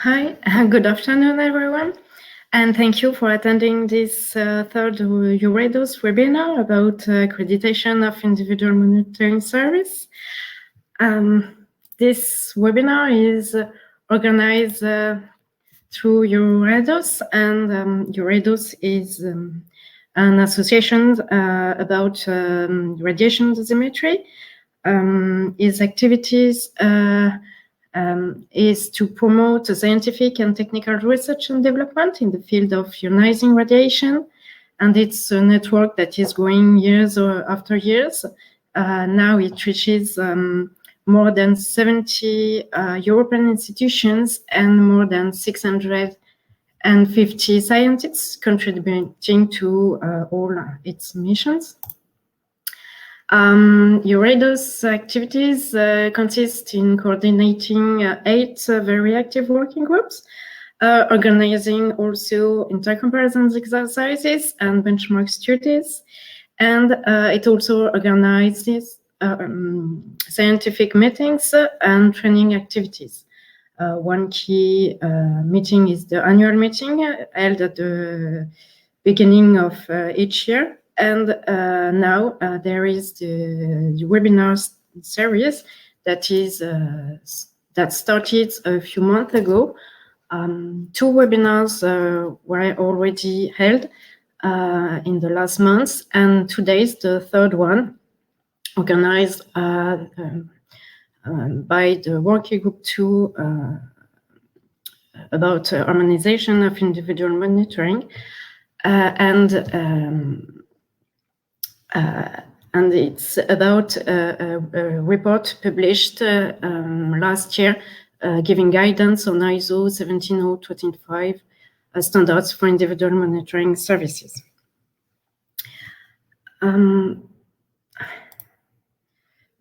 Hi, good afternoon, everyone, and thank you for attending this third UREDOS webinar about accreditation of individual monitoring service. This webinar is organized through UREDOS, and UREDOS is an association about radiation dosimetry. Its activities is to promote scientific and technical research and development in the field of ionizing radiation, and it's a network that is growing years after years. Now it reaches more than 70 European institutions and more than 650 scientists contributing to all its missions. UREDOS activities consist in coordinating 8 very active working groups, organizing also intercomparison exercises and benchmark studies, and it also organizes scientific meetings and training activities. One key meeting is the annual meeting held at the beginning of each year. And now there is the webinar series that started a few months ago. 2 webinars were already held in the last months, and today is the third one, organized by the Working Group 2 about harmonization of individual monitoring, and it's about a report published last year giving guidance on ISO 17025 standards for individual monitoring services.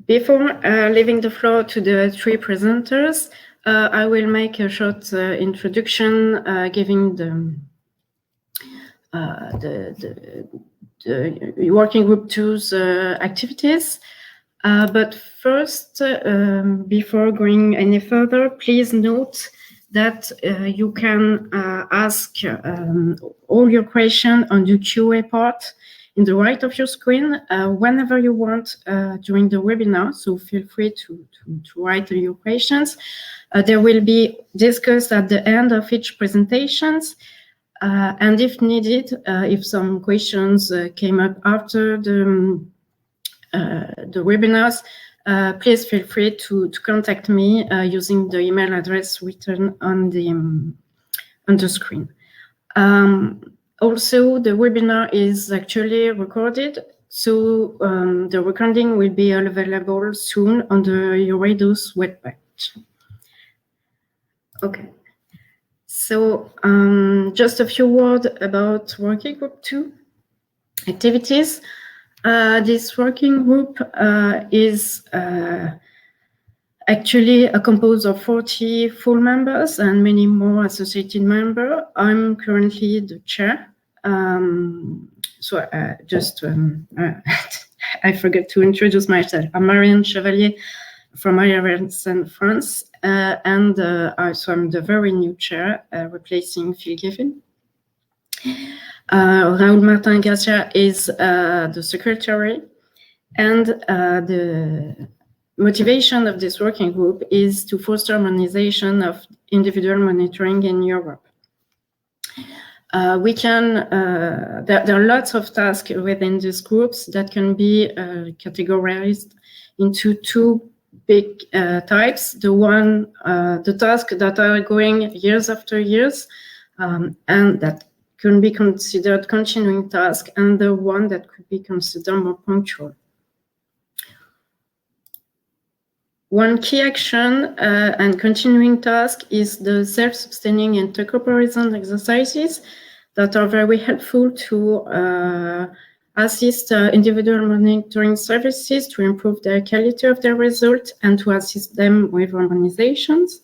Before leaving the floor to the 3 presenters, I will make a short introduction giving the Working Group 2's activities. But first, before going any further, please note that you can ask all your questions on the QA part in the right of your screen whenever you want during the webinar, so feel free to write your questions. They will be discussed at the end of each presentations. And if needed, if some questions came up after the webinars, please feel free to contact me using the email address written on the screen. Also, the webinar is actually recorded, so the recording will be available soon on the UREDOS webpage. Okay. So just a few words about Working Group 2 activities. This working group is actually composed of 40 full members and many more associated members. I'm currently the chair. I forgot to introduce myself. I'm Marianne Chevalier from IRS in France, and so I'm the very new chair, replacing Phil Giffen. Raoul Martin Garcia is the secretary, and the motivation of this working group is to foster harmonization of individual monitoring in Europe. There are lots of tasks within these groups that can be categorized into 2 big types. The tasks that are going years after years, and that can be considered continuing tasks, and the one that could be considered more punctual. One key action and continuing task is the self-sustaining intercomparison exercises that are very helpful to assist individual monitoring services to improve the quality of their results and to assist them with harmonizations.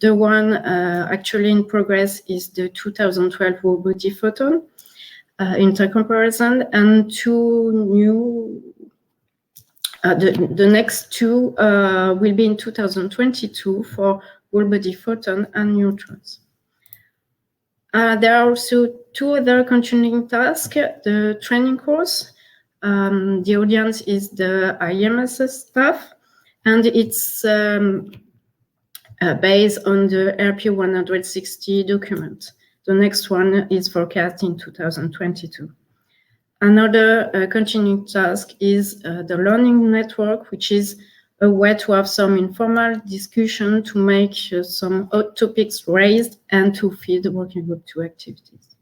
The one actually in progress is the 2012 body photon intercomparison, and 2 new the next 2 will be in 2022 for whole-body photons, and neutrons. There are also two other continuing tasks. The training course, the audience is the IMS staff, and it's based on the RP 160 document. The next one is forecast in 2022. Another continuing task is the learning network, which is a way to have some informal discussion to make some hot topics raised and to feed the working group 2 activities.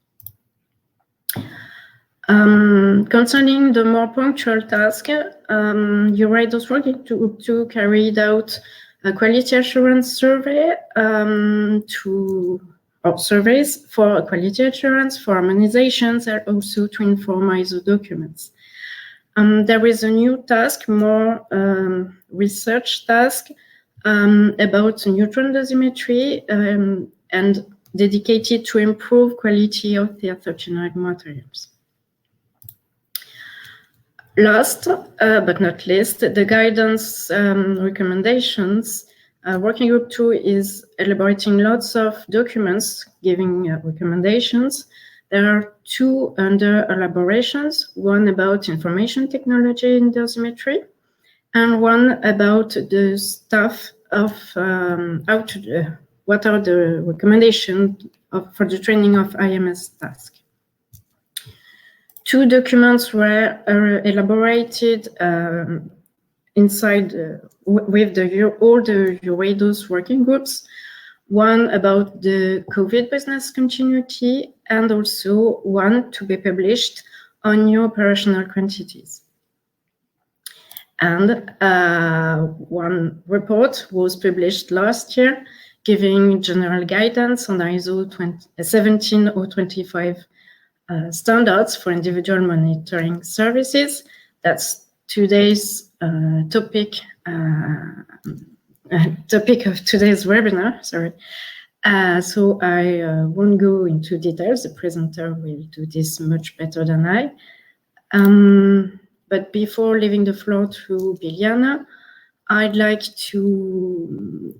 Concerning the more punctual task, EURADOS working group 2 carried out a quality assurance survey surveys for quality assurance, for harmonizations, and also to inform ISO documents. There is a new task, more research task about neutron dosimetry and dedicated to improve quality of the generic materials. Last but not least, the guidance recommendations. Working Group 2 is elaborating lots of documents giving recommendations. There are two under elaborations, one about information technology in dosimetry, and one about the staff of what are the recommendations for the training of IMS task. Two documents were elaborated inside with all the EURADOS working groups, one about the COVID business continuity and also one to be published on new operational quantities. And one report was published last year giving general guidance on ISO 17025 standards for individual monitoring services. That's today's topic of today's webinar, sorry. So I won't go into details. The presenter will do this much better than I. But before leaving the floor to Biljana, I'd like to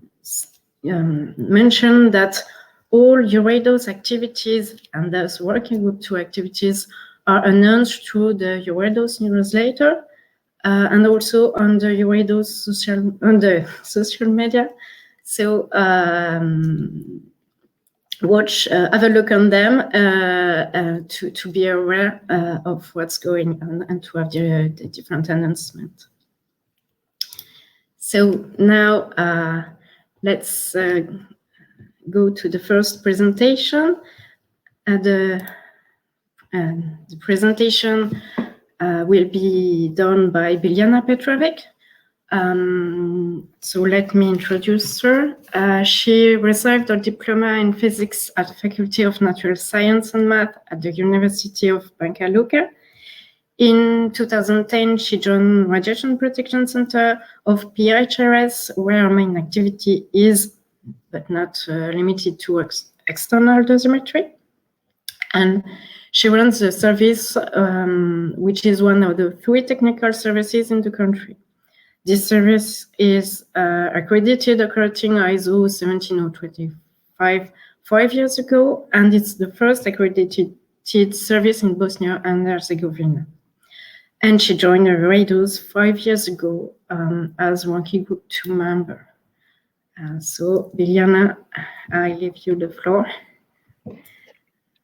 mention that all EURADOS activities and thus Working Group 2 activities are announced through the EURADOS newsletter and also on the EURADOS social media. So have a look on them to be aware of what's going on and to have the different announcements. So now let's go to the first presentation. The presentation will be done by Biljana Petrovic. So let me introduce her. She received her diploma in physics at the Faculty of Natural Science and Math at the University of Banja Luka. In 2010, she joined Radiation Protection Center of PHRS, where her main activity is, but not limited to external dosimetry. And she runs the service, which is one of the 3 technical services in the country. This service is accredited according ISO 17025 5 years ago, and it's the first accredited service in Bosnia and Herzegovina. And she joined EURADOS 5 years ago as Working Group 2 member. So, Biljana, I leave you the floor.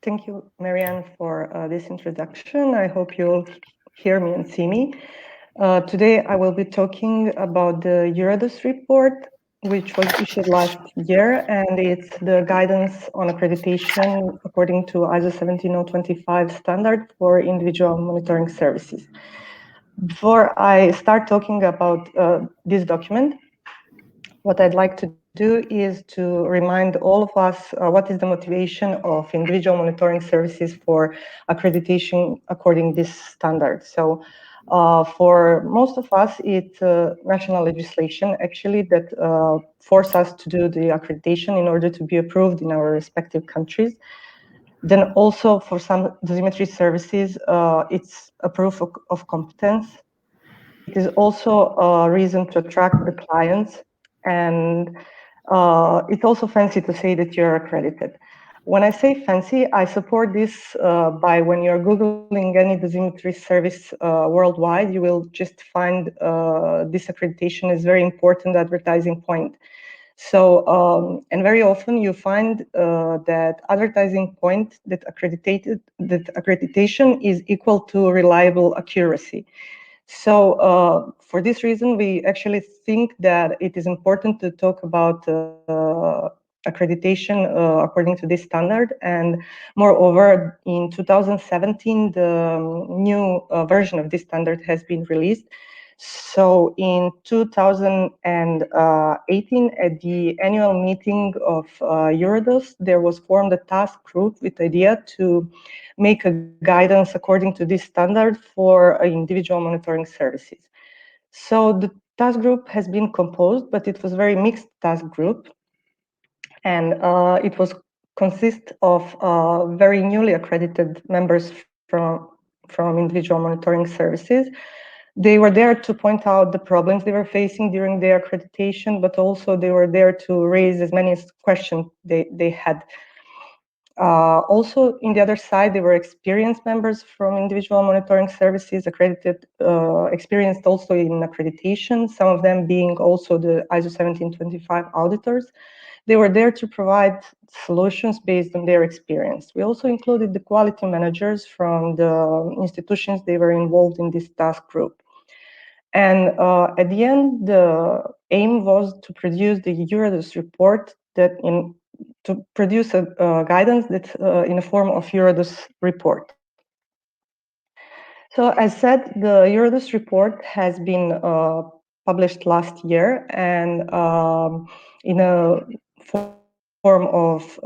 Thank you, Marianne, for this introduction. I hope you'll hear me and see me. Today, I will be talking about the EURADOS report, which was issued last year, and it's the guidance on accreditation according to ISO 17025 standard for individual monitoring services. Before I start talking about this document, what I'd like to do is to remind all of us what is the motivation of individual monitoring services for accreditation according to this standard. So for most of us, it's national legislation actually that force us to do the accreditation in order to be approved in our respective countries. Then also for some dosimetry services, it's a proof of competence. It is also a reason to attract the clients, and It's also fancy to say that you're accredited. When I say fancy, I support this by when you're Googling any dosimetry service worldwide, you will just find this accreditation is very important advertising point. So, and very often you find that advertising point that accreditation is equal to reliable accuracy. So for this reason, we actually think that it is important to talk about accreditation according to this standard. And moreover, in 2017, the new version of this standard has been released. So in 2018, at the annual meeting of Eurodos, there was formed a task group with the idea to make a guidance according to this standard for individual monitoring services. So the task group has been composed, but it was a very mixed task group. And it was consist of very newly accredited members from individual monitoring services. They were there to point out the problems they were facing during their accreditation, but also they were there to raise as many questions they had. Also, in the other side, there were experienced members from individual monitoring services, accredited, experienced also in accreditation, some of them being also the ISO 17225 auditors. They were there to provide solutions based on their experience. We also included the quality managers from the institutions they were involved in this task group. And at the end, the aim was to produce the Eurodos report to produce a guidance that in the form of Eurodos report. So as said, the Eurodos report has been published last year, and in a form of,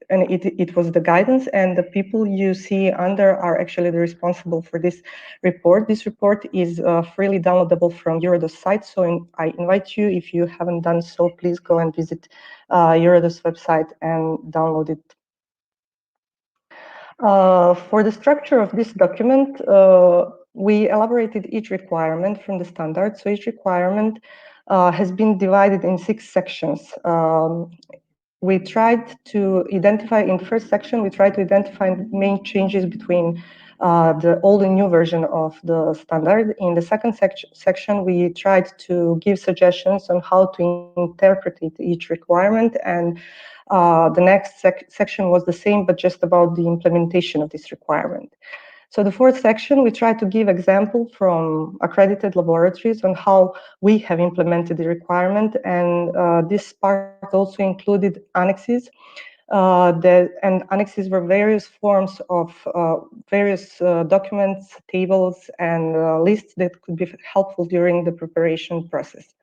and it was the guidance, and the people you see under are actually the responsible for this report. This report is freely downloadable from Eurodos site, so I invite you, if you haven't done so, please go and visit Eurodos website and download it. For the structure of this document, we elaborated each requirement from the standard. So each requirement has been divided in 6 sections. We tried to identify, in the first section, we tried to identify main changes between the old and new version of the standard. In the second section, we tried to give suggestions on how to interpret each requirement, and the next section was the same, but just about the implementation of this requirement. So the fourth section, we try to give example from accredited laboratories on how we have implemented the requirement, and this part also included annexes. And annexes were various forms of various documents, tables, and lists that could be helpful during the preparation process.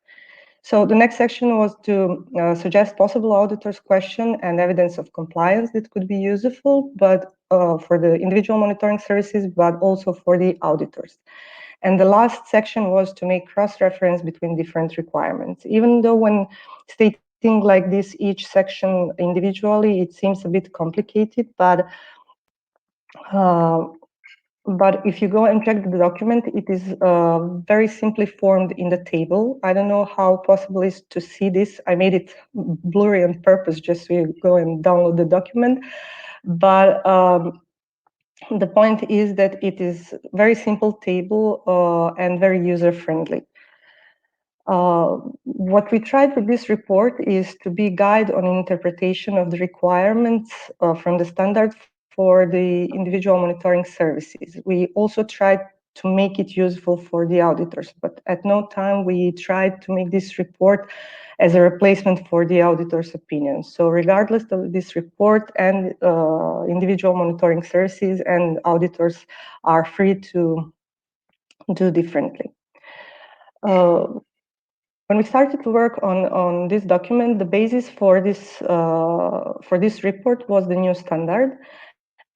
So the next section was to suggest possible auditors' question and evidence of compliance that could be useful, but for the individual monitoring services, but also for the auditors. And the last section was to make cross-reference between different requirements. Even though when stating like this, each section individually, it seems a bit complicated, but if you go and check the document, it is very simply formed in the table. I don't know how possible it is to see this. I made it blurry on purpose just so you go and download the document. But the point is that it is very simple table and very user-friendly. What we tried with this report is to be guide on interpretation of the requirements from the standard for the individual monitoring services. We also tried to make it useful for the auditors, but at no time we tried to make this report as a replacement for the auditor's opinion. So regardless of this report, and individual monitoring services and auditors are free to do differently. When we started to work on this document, the basis for this report was the new standard.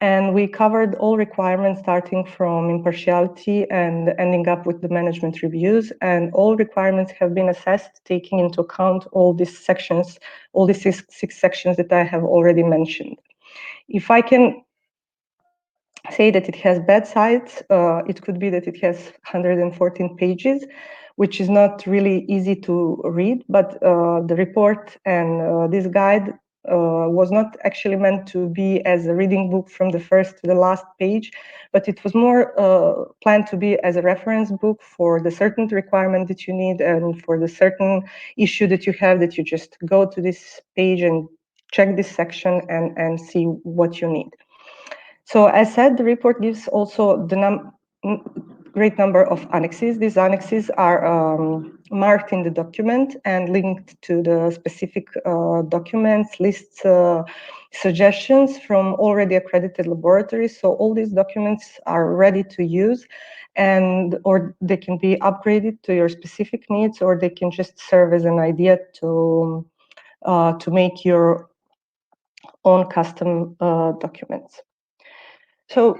And we covered all requirements starting from impartiality and ending up with the management reviews. And all requirements have been assessed, taking into account all these sections, all these six sections that I have already mentioned. If I can say that it has bad sides, it could be that it has 114 pages. which is not really easy to read, but the report and this guide was not actually meant to be as a reading book from the first to the last page, but it was more planned to be as a reference book for the certain requirement that you need and for the certain issue that you have, that you just go to this page and check this section and see what you need. So as said, the report gives also the great number of annexes. These annexes are marked in the document and linked to the specific documents, lists, suggestions from already accredited laboratories. So all these documents are ready to use, and or they can be upgraded to your specific needs, or they can just serve as an idea to make your own custom documents. So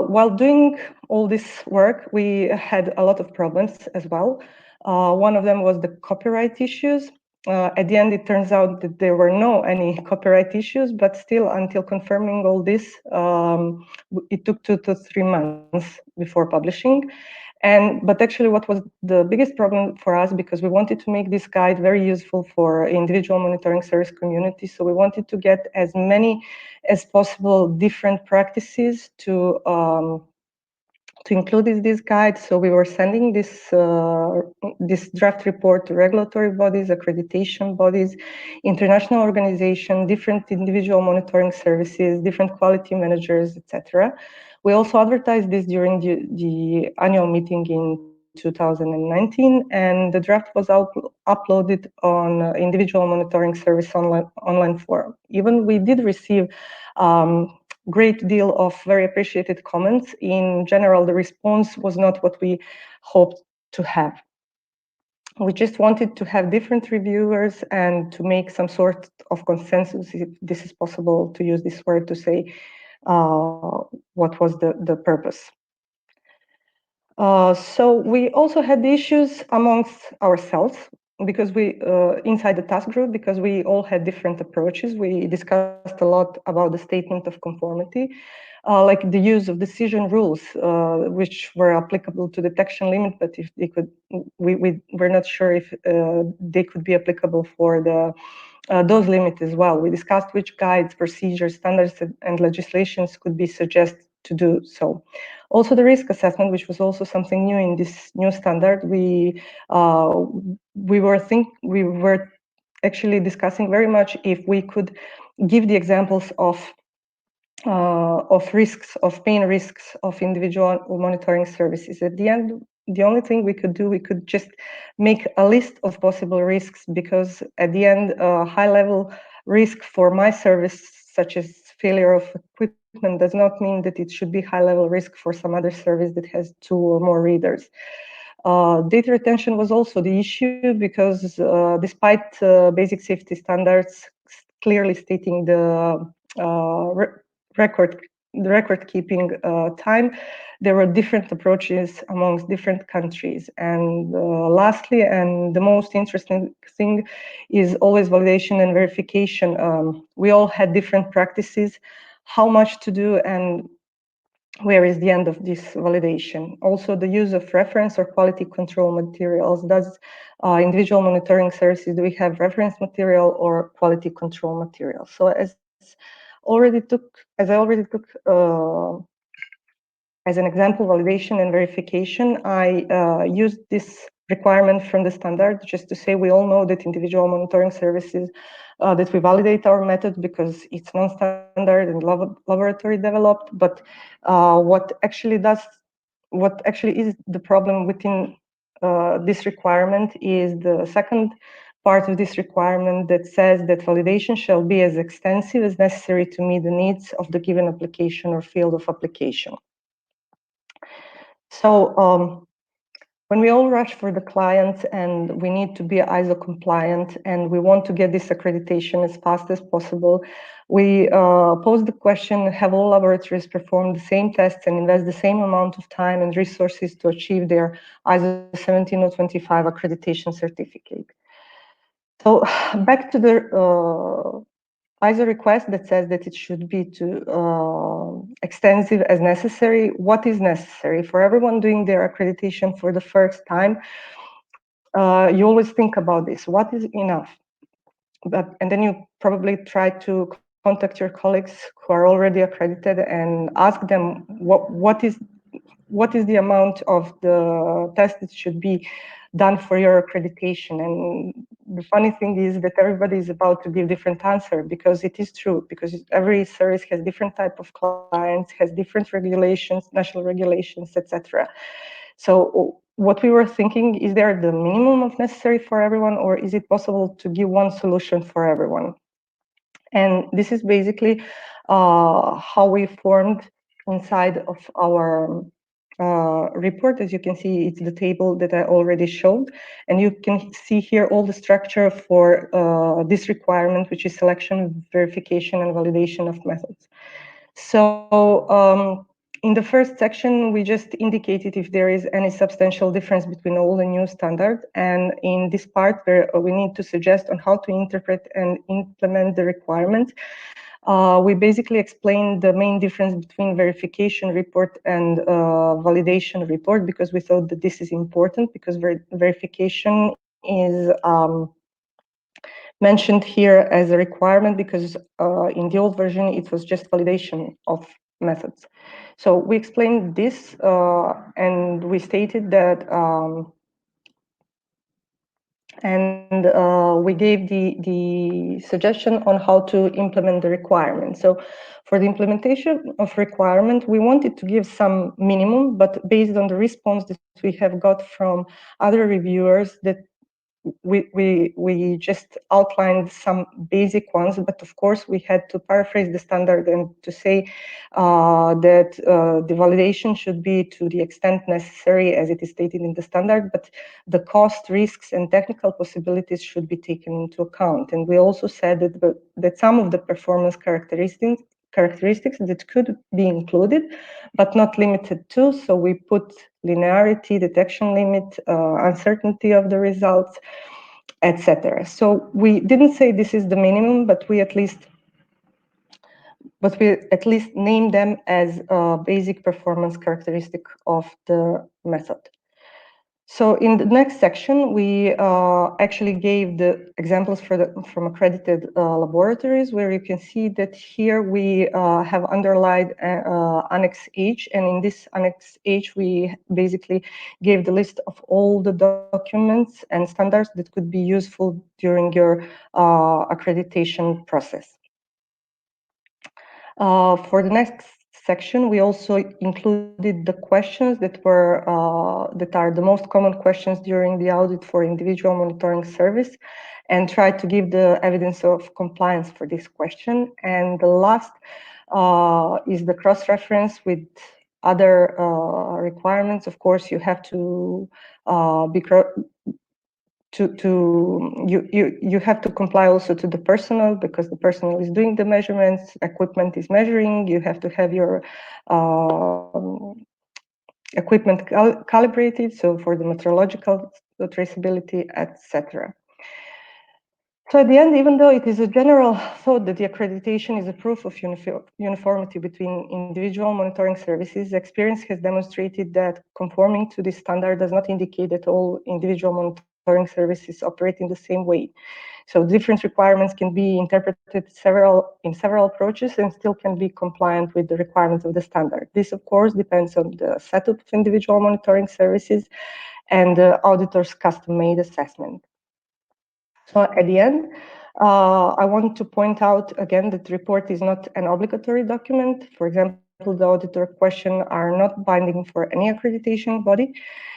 while doing all this work, we had a lot of problems as well. One of them was the copyright issues. At the end, it turns out that there were no any copyright issues, but still, until confirming all this, it took 2 to 3 months before publishing. But actually, what was the biggest problem for us, because we wanted to make this guide very useful for individual monitoring service community, so we wanted to get as many as possible different practices to include in this guide. So we were sending this draft report to regulatory bodies, accreditation bodies, international organizations, different individual monitoring services, different quality managers, etc. We also advertised this during the annual meeting in 2019, and the draft was uploaded on individual monitoring service online forum. Even we did receive great deal of very appreciated comments. In general, the response was not what we hoped to have. We just wanted to have different reviewers and to make some sort of consensus, if this is possible to use this word to say what was the purpose. So we also had the issues amongst ourselves, because we inside the task group, because we all had different approaches. We discussed a lot about the statement of conformity, like the use of decision rules, which were applicable to detection limit, but if they could, we're not sure if they could be applicable for the dose limit as well. We discussed which guides, procedures, standards, and legislations could be suggested to do so. Also, the risk assessment, which was also something new in this new standard, we were actually discussing very much if we could give the examples of risks, of pain risks of individual monitoring services. At the end, the only thing we could do, we could just make a list of possible risks, because at the end, high-level risk for my service, such as failure of equipment, does not mean that it should be high-level risk for some other service that has 2 or more readers. Data retention was also the issue, because despite basic safety standards clearly stating the record keeping time, there were different approaches amongst different countries. And lastly, and the most interesting thing, is always validation and verification. We all had different practices, how much to do, and where is the end of this validation. Also, the use of reference or quality control materials. Does individual monitoring services, do we have reference material or quality control material? So as I already took as an example, validation and verification, I used this requirement from the standard, just to say we all know that individual monitoring services, that we validate our method because it's non-standard and laboratory developed. But what actually is the problem within this requirement is the second part of this requirement, that says that validation shall be as extensive as necessary to meet the needs of the given application or field of application. So when we all rush for the client and we need to be ISO compliant and we want to get this accreditation as fast as possible, we pose the question, have all laboratories performed the same tests and invest the same amount of time and resources to achieve their ISO 17025 accreditation certificate? So back to the ISO request that says that it should be extensive as necessary. What is necessary? For everyone doing their accreditation for the first time, you always think about this: what is enough? And then you probably try to contact your colleagues who are already accredited and ask them what is the amount of the test that should be done for your accreditation. And the funny thing is that everybody is about to give different answer, because it is true, because every service has different type of clients, has different regulations, national regulations, etc. So what we were thinking, is there the minimum of necessary for everyone, or is it possible to give one solution for everyone? And this is basically how we formed inside of our report. As you can see, it's the table that I already showed, and you can see here all the structure for this requirement, which is selection, verification, and validation of methods. So in the first section, we just indicated if there is any substantial difference between old and new standard. And in this part, where we need to suggest on how to interpret and implement the requirement, we basically explained the main difference between verification report and validation report, because we thought that this is important, because verification is mentioned here as a requirement, because in the old version, it was just validation of methods. So we explained this, and we stated that, we gave the suggestion on how to implement the requirement. So for the implementation of requirement, we wanted to give some minimum, but based on the response that we have got from other reviewers, that we just outlined some basic ones, but of course we had to paraphrase the standard and to say that the validation should be to the extent necessary as it is stated in the standard, but the cost, risks, and technical possibilities should be taken into account. And we also said that some of the performance characteristics that could be included, but not limited to. So we put linearity, detection limit, uncertainty of the results, etc. So we didn't say this is the minimum, but we at least name them as a basic performance characteristic of the method. So in the next section, we actually gave the examples from accredited laboratories, where you can see that here we have underlined Annex H, and in this Annex H, we basically gave the list of all the documents and standards that could be useful during your accreditation process. For the next section, we also included the questions that are the most common questions during the audit for individual monitoring service, and tried to give the evidence of compliance for this question. And the last is the cross-reference with other requirements. Of course, you have to you have to comply also to the personnel, because the personnel is doing the measurements, equipment is measuring, you have to have your equipment calibrated, so for the metrological traceability, etc. So at the end, even though it is a general thought that the accreditation is a proof of uniformity between individual monitoring services, experience has demonstrated that conforming to this standard does not indicate that all individual monitoring services operate in the same way. So different requirements can be interpreted in several approaches and still can be compliant with the requirements of the standard. This, of course, depends on the setup of individual monitoring services and the auditor's custom-made assessment. So at the end, I want to point out again that the report is not an obligatory document. For example, the auditor questions are not binding for any accreditation body.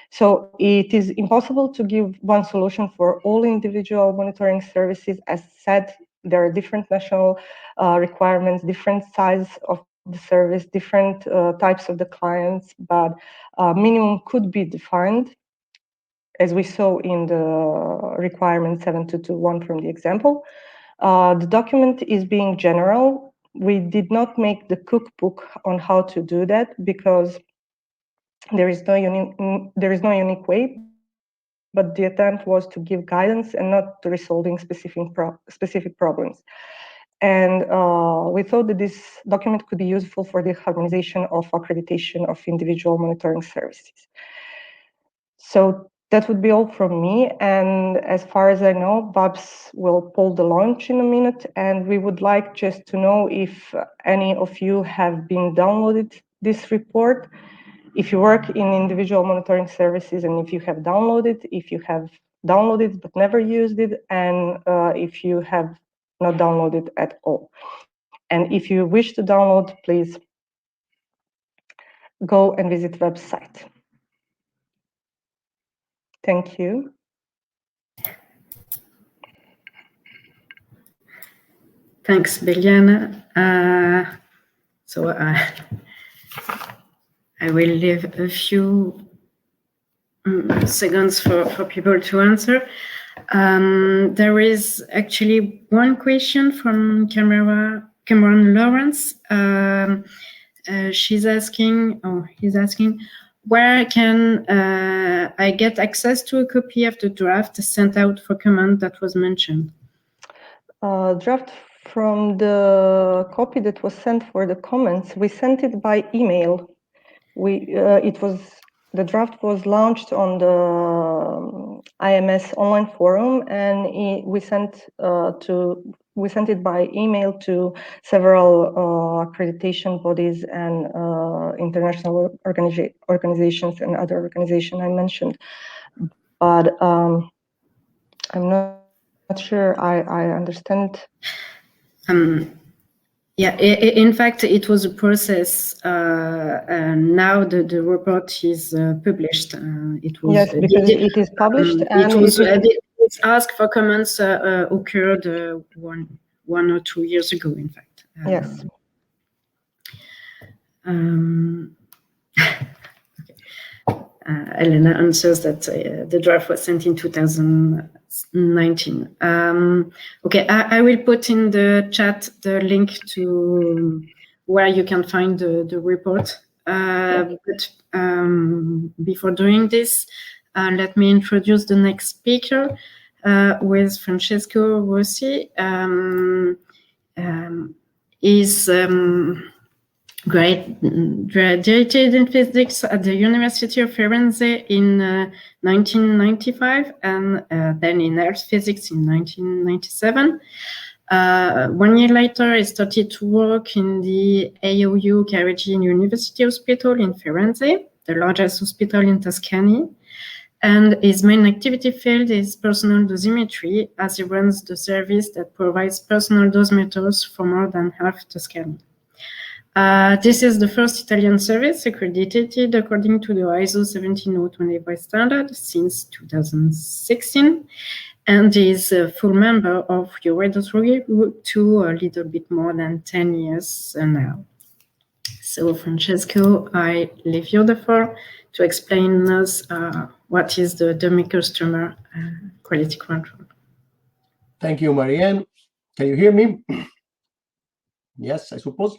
So it is impossible to give one solution for all individual monitoring services. As said, there are different national requirements, different size of the service, different types of the clients, but minimum could be defined, as we saw in the requirement 7221 from the example. The document is being general. We did not make the cookbook on how to do that, because there is no unique way, but the attempt was to give guidance and not to resolving specific problems. And we thought that this document could be useful for the harmonization of accreditation of individual monitoring services. So that would be all from me. And as far as I know, Babs will pull the launch in a minute. And we would like just to know if any of you have been downloaded this report. If you work in individual monitoring services and if you have downloaded, if you have downloaded but never used it, and if you have not downloaded at all. And if you wish to download, please go and visit the website. Thank you. Thanks, Biljana. So I will leave a few seconds for people to answer. There is actually one question from Cameron Lawrence. He's asking, where can I get access to a copy of the draft sent out for comment that was mentioned? Draft from the copy that was sent for the comments, we sent it by email. The draft was launched on the IMS online forum, and we sent it by email to several accreditation bodies and international organizations and other organizations I mentioned. But I'm not sure I understand. Yeah, in fact, it was a process. Now the report is published. It was, yes, because it is published, and its ask for comments occurred 1 or 2 years ago. In fact, yes. Elena answers that the draft was sent in 2019. Okay, I will put in the chat the link to where you can find the report. But before doing this, let me introduce the next speaker with Francesco Rossi. Is graduated in physics at the University of Firenze in 1995, and then in earth physics in 1997. 1 year later, he started to work in the AOU Carigini University Hospital in Firenze, the largest hospital in Tuscany. And his main activity field is personal dosimetry, as he runs the service that provides personal dosimeters for more than half Tuscany. This is the first Italian service accredited according to the ISO 17025 standard since 2016, and is a full member of your regulatory group to a little bit more than 10 years now. So, Francesco, I leave you the floor to explain us what is the dummy customer quality control. Thank you, Marianne. Can you hear me? Yes, I suppose.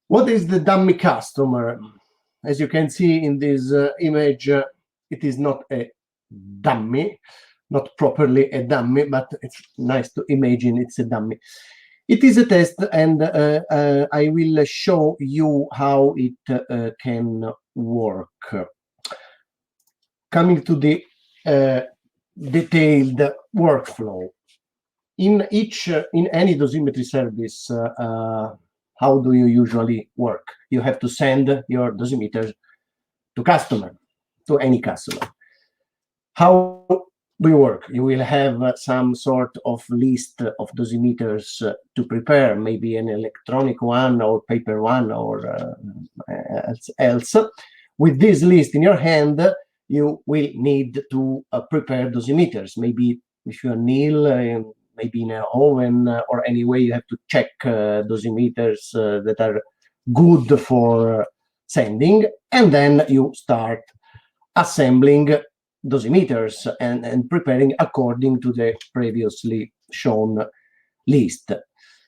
What is the dummy customer? As you can see in this image, it is not a dummy, not properly a dummy, but it's nice to imagine it's a dummy. It is a test, and I will show you how it can work. Coming to the detailed workflow. In any dosimetry service, how do you usually work? You have to send your dosimeter to any customer. How do you work? You will have some sort of list of dosimeters to prepare, maybe an electronic one or paper one or else. With this list in your hand, you will need to prepare dosimeters. Maybe if you are nil, maybe in an oven or anyway, you have to check dosimeters that are good for sending, and then you start assembling dosimeters and preparing according to the previously shown list.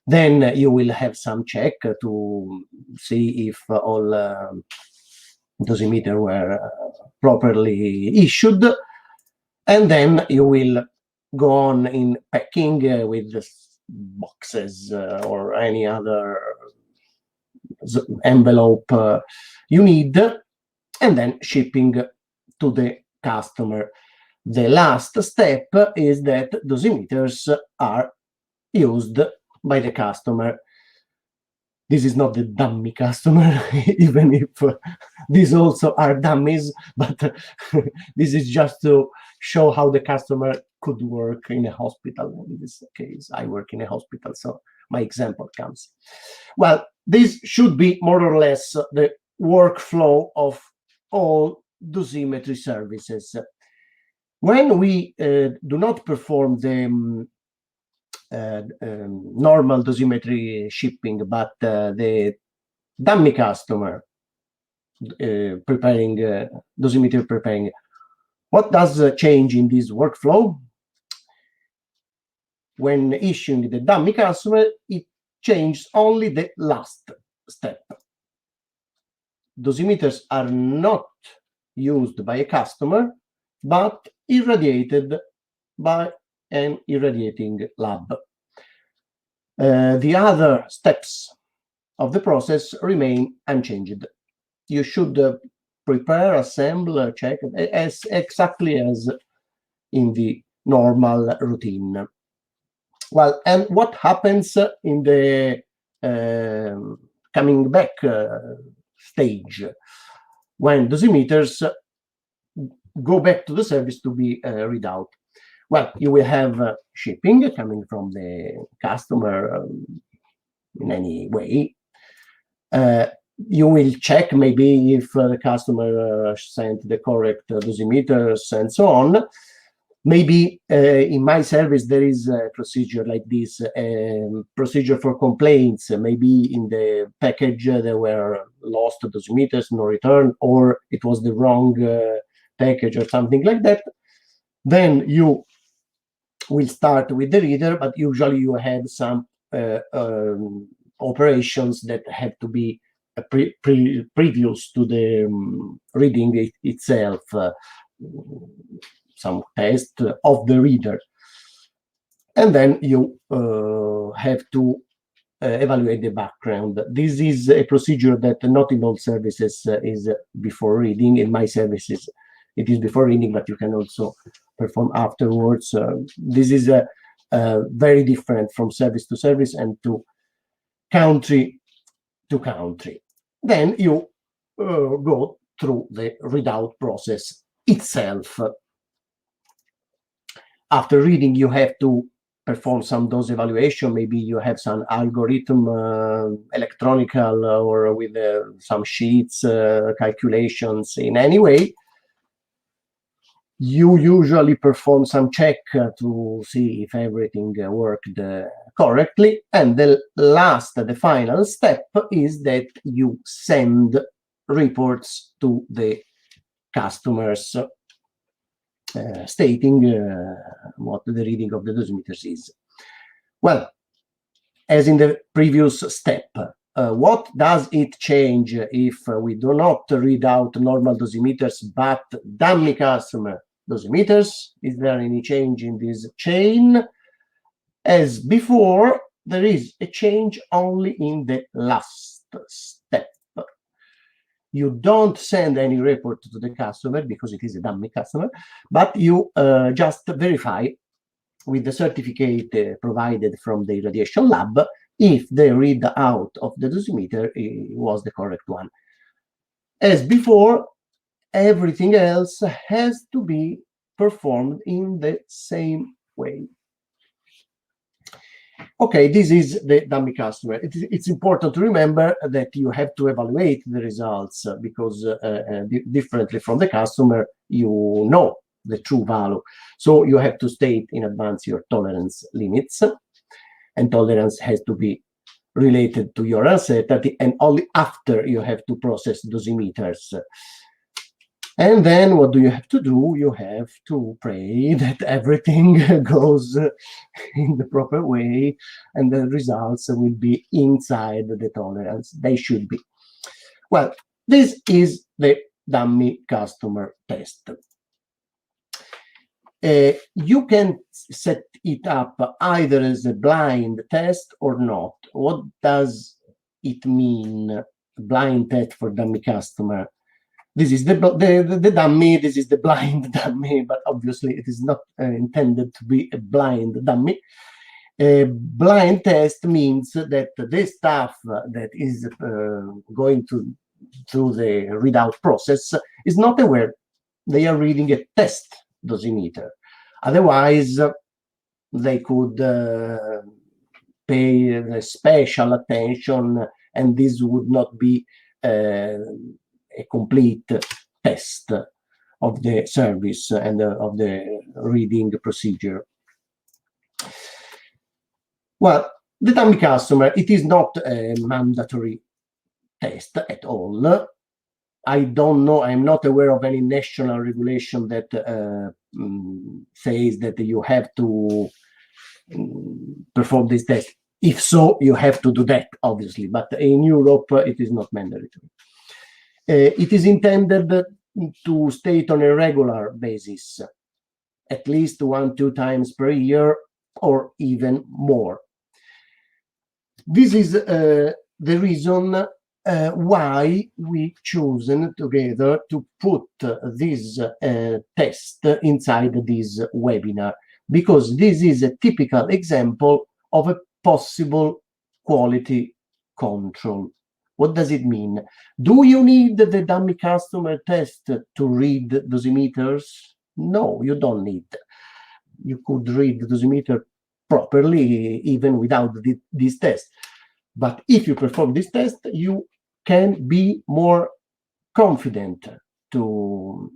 Then you will have some check to see if all dosimeters were properly issued, and then you will go on in packing with boxes or any other envelope you need, and then shipping to the customer. The last step is that dosimeters are used by the customer. This is not the dummy customer, even if these also are dummies, but this is just to show how the customer could work in a hospital. In this case, I work in a hospital, so my example comes. Well, this should be more or less the workflow of all dosimetry services. When we do not perform the normal dosimetry shipping, but the dummy customer preparing dosimeter preparing, what does change in this workflow? When issuing the dummy customer, it changes only the last step. Dosimeters are not used by a customer, but irradiated by an irradiating lab. The other steps of the process remain unchanged. You should prepare, assemble, check as exactly as in the normal routine. Well, and what happens in the coming back stage when dosimeters go back to the service to be read out? Well, you will have shipping coming from the customer in any way. You will check maybe if the customer sent the correct dosimeters and so on. Maybe in my service there is a procedure like this, procedure for complaints. Maybe in the package there were lost dosimeters, no return, or it was the wrong package or something like that. Then you will start with the reader, but usually you have some operations that have to be previous to the reading itself, some test of the reader. And then you have to evaluate the background. This is a procedure that not in all services is before reading. In my services, it is before reading, but you can also perform afterwards. This is very different from service to service and to country to country. Then you go through the readout process itself. After reading, you have to perform some dose evaluation. Maybe you have some algorithm, electronical, or with some sheets, calculations in any way. You usually perform some check to see if everything worked correctly. And the final step is that you send reports to the customers stating what the reading of the dosimeters is. Well, as in the previous step, what does it change if we do not read out normal dosimeters but dummy customer dosimeters? Is there any change in this chain? As before, there is a change only in the last step. You don't send any report to the customer because it is a dummy customer, but you just verify with the certificate provided from the irradiation lab if the readout of the dosimeter was the correct one. As before, everything else has to be performed in the same way. Okay, this is the dummy customer. It's important to remember that you have to evaluate the results because differently from the customer, you know the true value. So you have to state in advance your tolerance limits, and tolerance has to be related to your uncertainty, and only after you have to process dosimeters. And then what do you have to do? You have to pray that everything goes in the proper way and the results will be inside the tolerance. They should be. Well, this is the dummy customer test. You can set it up either as a blind test or not. What does it mean, blind test for dummy customer? This is the dummy, this is the blind dummy, but obviously it is not intended to be a blind dummy. A blind test means that the staff that is going through the readout process is not aware they are reading a test dosimeter. Otherwise, they could pay special attention, and this would not be a complete test of the service and of the reading procedure. Well, the dummy customer, it is not a mandatory test at all. I don't know, I'm not aware of any national regulation that says that you have to perform this test. If so, you have to do that, obviously, but in Europe, it is not mandatory. It is intended to state on a regular basis, at least 1-2 times per year, or even more. This is the reason why we chosen together to put this test inside this webinar, because this is a typical example of a possible quality control. What does it mean? Do you need the dummy customer test to read dosimeters? No, you don't need. You could read the dosimeter properly even without this test. But if you perform this test, you can be more confident to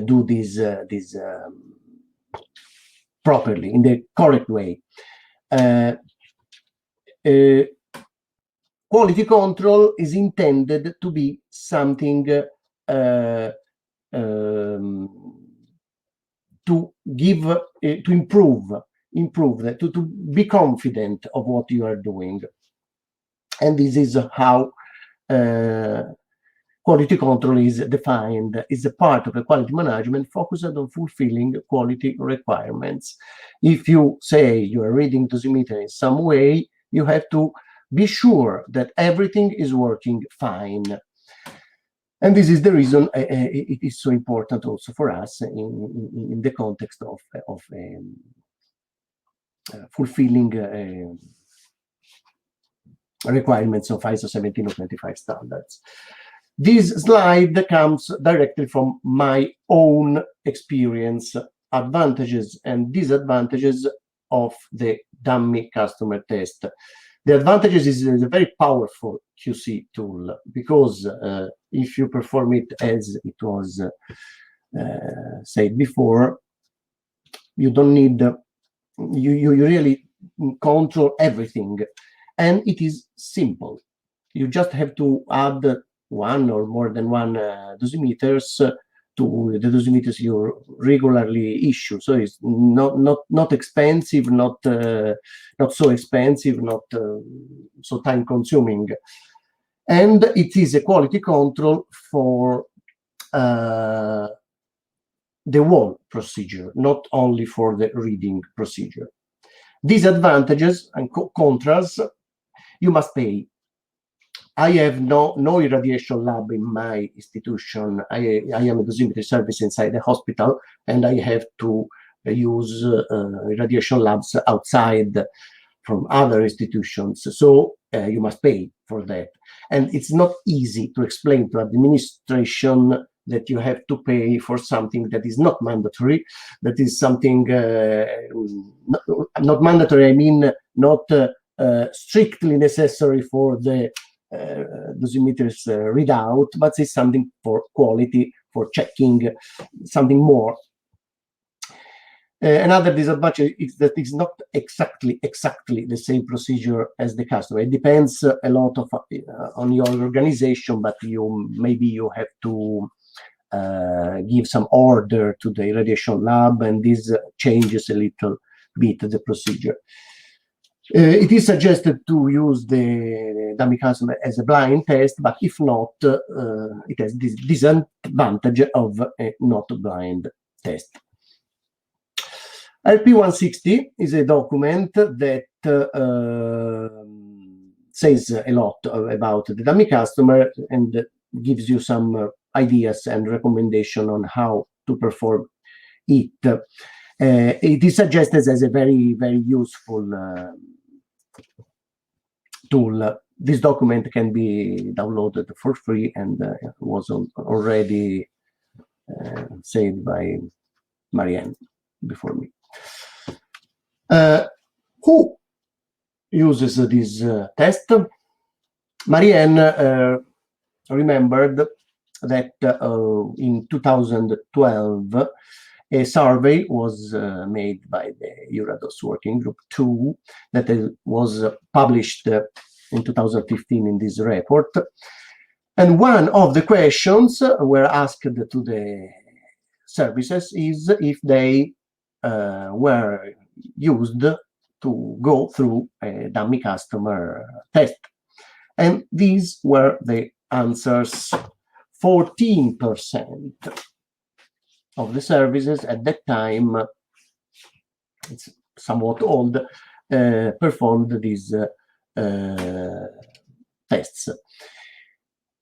do this properly, in the correct way. Quality control is intended to be something to give, to improve that, to be confident of what you are doing. And this is how quality control is defined, is a part of a quality management focused on fulfilling quality requirements. If you say you are reading dosimeter in some way, you have to be sure that everything is working fine. And this is the reason it is so important also for us in the context of fulfilling requirements of ISO 17025 standards. This slide comes directly from my own experience, advantages and disadvantages of the dummy customer test. The advantages is a very powerful QC tool, because if you perform it as it was said before, you don't need, you really control everything, and it is simple. You just have to add one or more than one dosimeters to the dosimeters you regularly issue. So it's not expensive, not so expensive, not so time consuming, and it is a quality control for the whole procedure, not only for the reading procedure. Disadvantages and contras: you must pay. I have no irradiation lab in my institution. I am a dosimetry service inside the hospital, and I have to use irradiation labs outside from other institutions. So you must pay for that. And it's not easy to explain to administration that you have to pay for something that is not mandatory, that is something not mandatory, I mean not strictly necessary for the dosimeters readout, but it's something for quality, for checking, something more. Another disadvantage is that it's not exactly the same procedure as the customer. It depends a lot of on your organization, but maybe you have to give some order to the irradiation lab, and this changes a little bit the procedure. It is suggested to use the dummy customer as a blind test, but if not, it has this disadvantage of a not blind test. LP 160 is a document that says a lot about the dummy customer, and gives you some ideas and recommendation on how to perform it. It is suggested as a very, very useful tool. This document can be downloaded for free and was already said by Marianne before me. Who uses this test? Marianne remembered that in 2012, a survey was made by the Eurados Working Group 2 that was published in 2015 in this report. And one of the questions were asked to the services is if they were used to go through a dummy customer test. And these were the answers. 14% of the services at that time, it's somewhat old, performed these tests.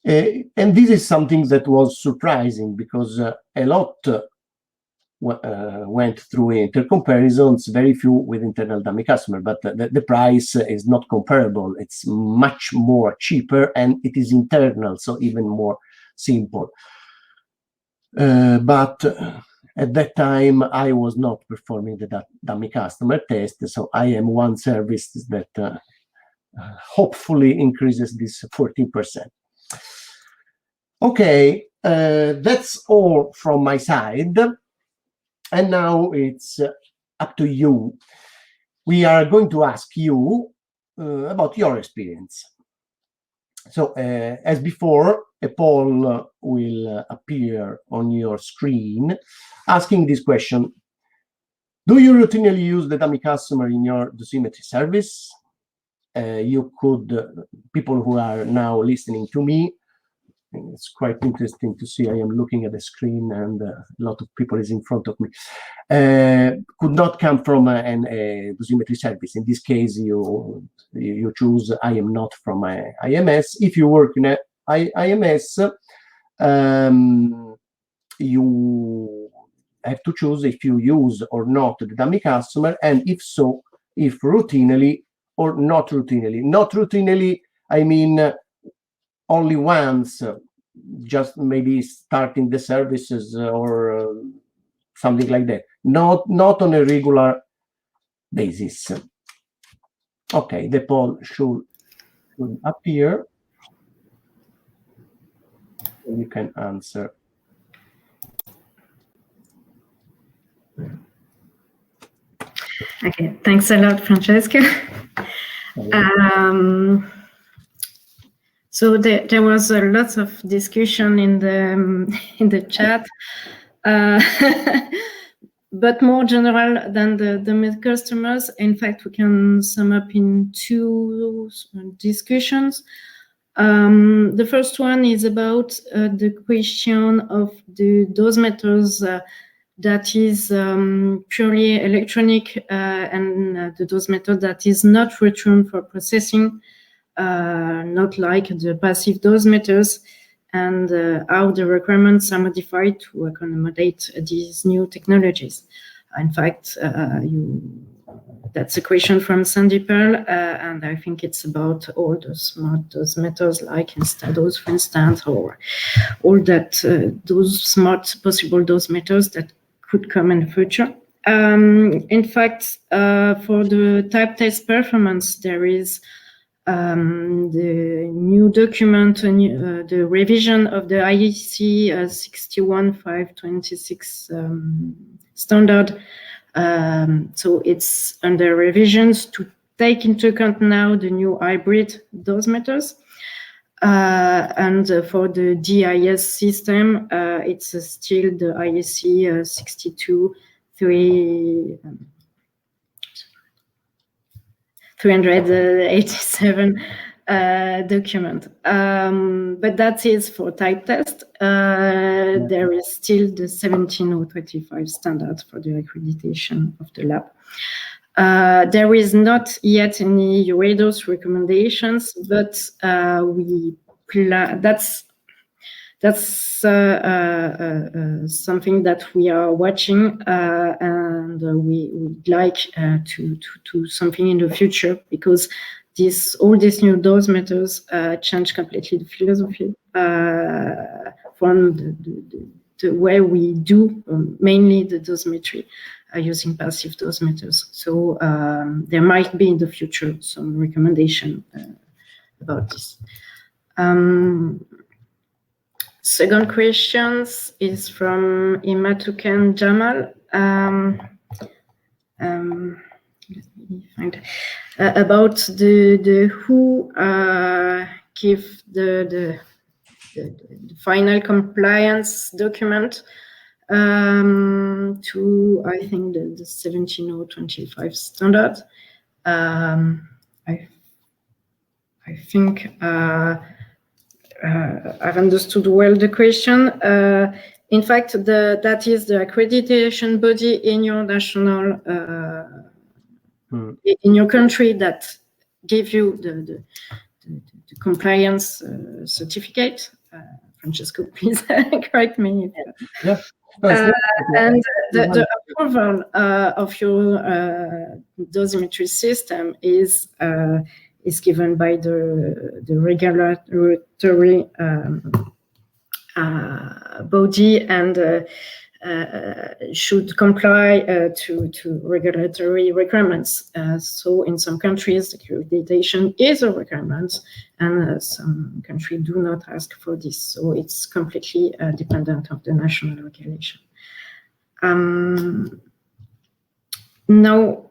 And this is something that was surprising because a lot went through intercomparisons, very few with internal dummy customer, but the price is not comparable. It's much more cheaper and it is internal, so even more simple. But at that time, I was not performing the dummy customer test, so I am one service that hopefully increases this 14%. Okay, that's all from my side. And now it's up to you. We are going to ask you about your experience. So as before, a poll will appear on your screen asking this question. Do you routinely use the dummy customer in your dosimetry service? You could, people who are now listening to me, it's quite interesting to see I am looking at the screen and a lot of people is in front of me, could not come from a dosimetry service. In this case, you choose I am not from IMS. If you work in a IMS, you have to choose if you use or not the dummy customer, and if so, if routinely or not routinely. Not routinely, I mean only once, just maybe starting the services or something like that. Not on a regular basis. Okay, the poll should appear. You can answer. Okay, thanks a lot, Francesco. So there was a lot of discussion in the chat, but more general than the customers. In fact, we can sum up in two discussions. The first one is about the question of the dosimeters that is purely electronic and the dosimeter that is not returned for processing. Not like the passive dosimeters, and how the requirements are modified to accommodate these new technologies. In fact, that's a question from Sandy Pearl, and I think it's about all the smart dosimeters like Instados, for instance, or all that those smart possible dosimeters that could come in the future. In fact, for the type test performance, there is the new document, the revision of the IEC 61526 standard. So it's under revisions to take into account now the new hybrid dosimeters. And for the DIS system, it's still the IEC 387 document. But that is for type test. There is still the 17025 standard for the accreditation of the lab. There is not yet any Eurados recommendations, but that's that's something that we are watching, and we would like to do something in the future, because all these new dosimeters change completely the philosophy from the way we do mainly the dosimetry using passive dosimeters. So there might be in the future some recommendation about this. Second question is from Imatuken Jamal. Let me find about the who give the final compliance document to, I think, the 17025 standard. I think I've understood well the question. In fact, that is the accreditation body in your national, in your country, that give you the compliance certificate. Francesco, please correct me. Yeah. And the approval of your dosimetry system is given by the regulatory body, and should comply to regulatory requirements. So in some countries, the accreditation is a requirement, and some countries do not ask for this. So it's completely dependent on the national regulation. Now,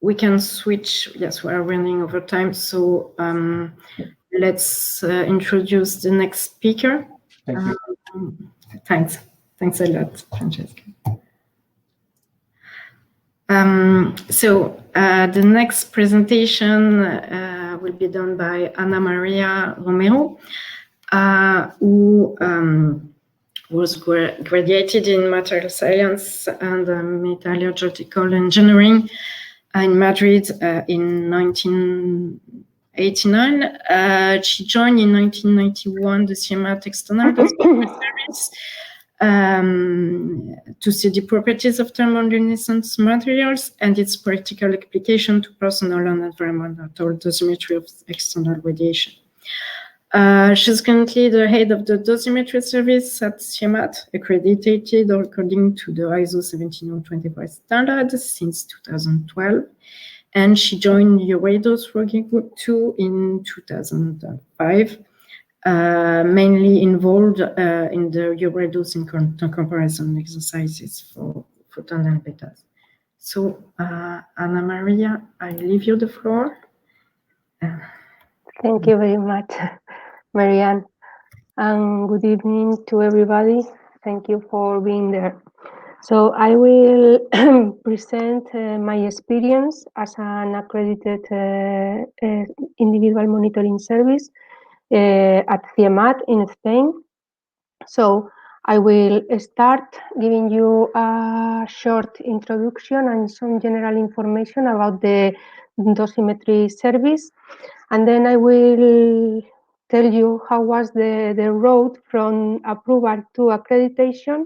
we can switch. Yes, we are running over time. So let's introduce the next speaker. Thank you. Thanks a lot, Francesca. So the next presentation will be done by Ana Maria Romero, who was graduated in material science and metallurgical engineering in Madrid in 1989. She joined in 1991 the CIEMAT External Service to study properties of thermoluminescent materials and its practical application to personal and environmental dosimetry of external radiation. She's currently the head of the dosimetry service at CIEMAT, accredited according to the ISO 17025 standard since 2012. And she joined Euredos Working Group 2 in 2005, mainly involved in the Euredos comparison exercises for photons and betas. So, Ana Maria, I leave you the floor. Thank you very much, Marianne, and good evening to everybody. Thank you for being there. So I will present my experience as an accredited individual monitoring service at CIEMAT in Spain. So I will start giving you a short introduction and some general information about the dosimetry service. And then I will tell you how was the road from approval to accreditation,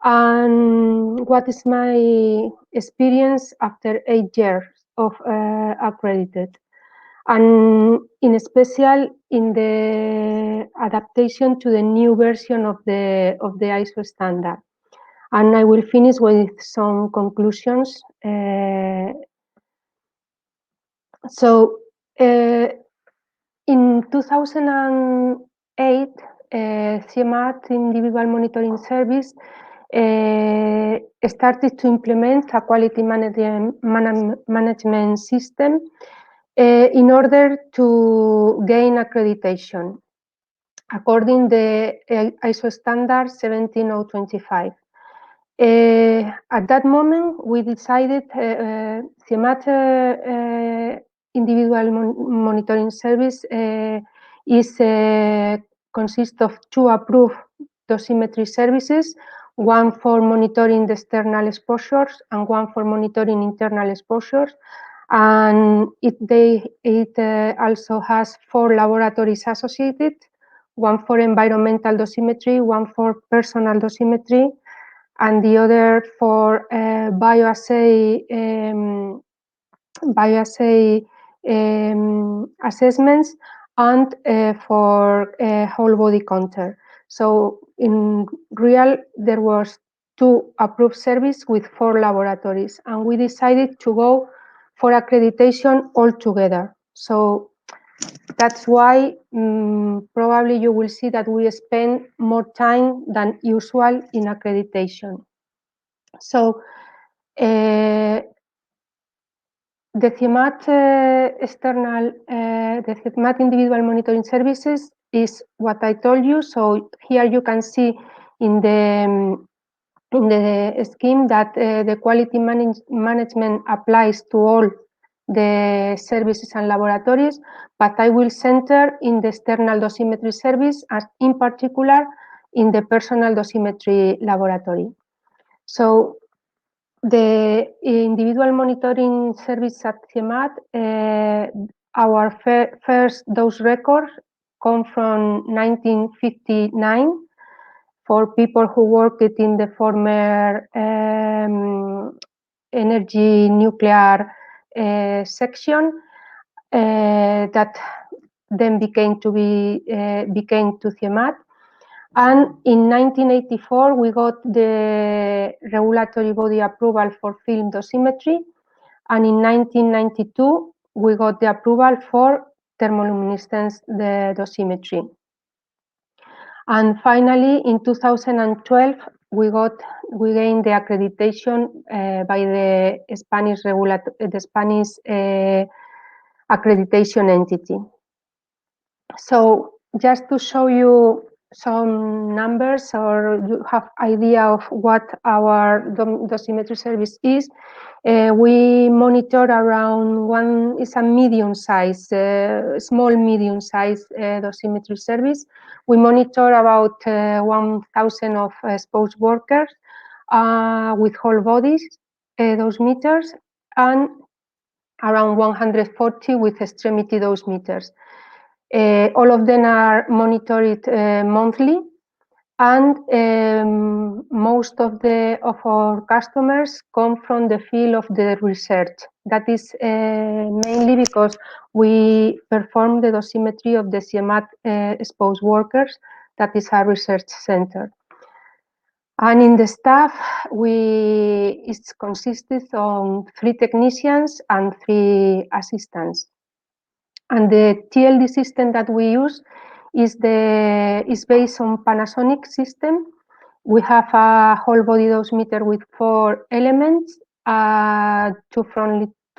and what is my experience after 8 years of accredited, and in special in the adaptation to the new version of the ISO standard. And I will finish with some conclusions. In 2008, CIEMAT Individual Monitoring Service started to implement a quality management system in order to gain accreditation according to the ISO standard 17025. At that moment, we decided CIEMAT Individual Monitoring Service consists of 2 approved dosimetry services, one for monitoring the external exposures and one for monitoring internal exposures. And it also has 4 laboratories associated, one for environmental dosimetry, one for personal dosimetry, and the other for bioassay assessments, and for whole body counter. So in real, there was 2 approved services with 4 laboratories, and we decided to go for accreditation altogether. So that's why probably you will see that we spend more time than usual in accreditation. So the CIEMAT the CIEMAT individual monitoring services is what I told you. So here you can see in the scheme that the quality management applies to all the services and laboratories, but I will center in the external dosimetry service, and in particular in the personal dosimetry laboratory. So the individual monitoring service at CIEMAT, our first dose records come from 1959 for people who worked in the former energy nuclear section that then became to CIEMAT. And in 1984, we got the regulatory body approval for film dosimetry. And in 1992, we got the approval for thermoluminescence dosimetry. And finally, in 2012, we gained the accreditation by the Spanish accreditation entity. So just to show you some numbers, or you have idea of what our dosimetry service is, we monitor around it's a medium-size, small medium-size dosimetry service. We monitor about 1,000 of exposed workers with whole bodies dosimeters, and around 140 with extremity dosimeters. All of them are monitored monthly, and most of our customers come from the field of the research. That is mainly because we perform the dosimetry of the CIEMAT exposed workers. That is our research center. And in the staff, it consisted of 3 technicians and 3 assistants. And the TLD system that we use is based on Panasonic system. We have a whole body dosimeter with 4 elements, 2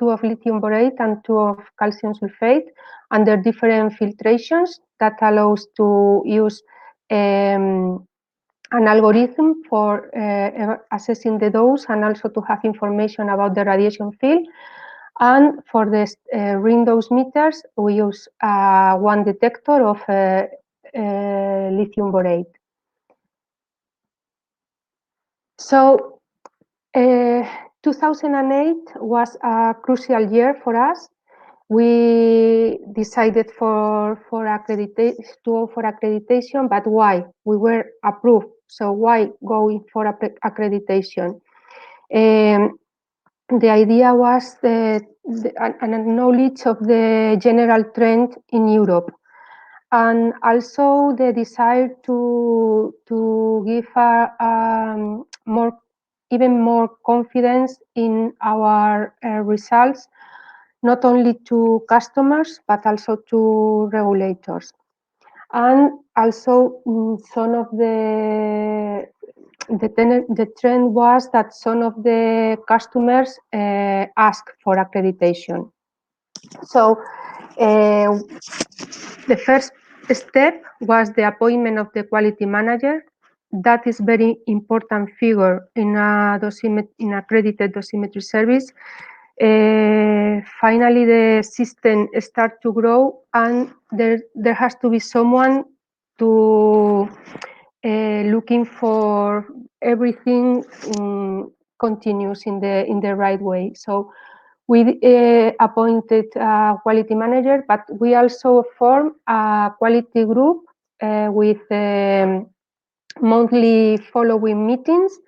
of lithium borate and 2 of calcium sulfate, under different filtrations that allows to use an algorithm for assessing the dose, and also to have information about the radiation field. And for the ring dosimeters, we use one detector of lithium borate. So 2008 was a crucial year for us. We decided to go for accreditation, but why? We were approved, so why going for accreditation? The idea was a knowledge of the general trend in Europe, and also the desire to give even more confidence in our results, not only to customers but also to regulators. And also some of the trend was that some of the customers ask for accreditation. So the first step was the appointment of the quality manager. That is very important figure in accredited dosimetry service. Finally, the system start to grow, and there has to be someone to looking for everything continues in the right way. So we appointed a quality manager, but we also formed a quality group with monthly following meetings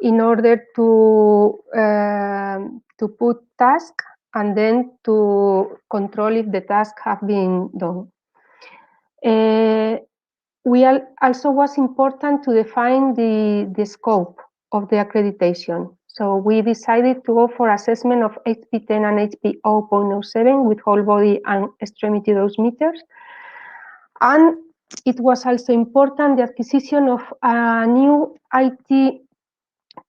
in order to put tasks and then to control if the tasks have been done. We also was important to define the scope of the accreditation. So we decided to go for assessment of HP10 and HP 0.07 with whole body and extremity dosimeters. And it was also important the acquisition of a new IT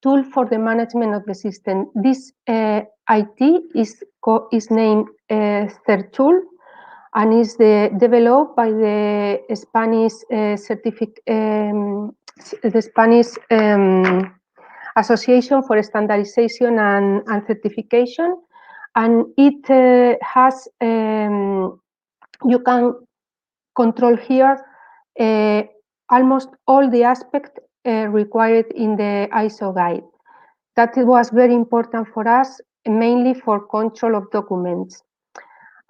tool for the management of the system. This IT is named Tool and is developed by the Spanish Association for Standardization and Certification, and it has you can control here almost all the aspects required in the ISO guide. That was very important for us, mainly for control of documents.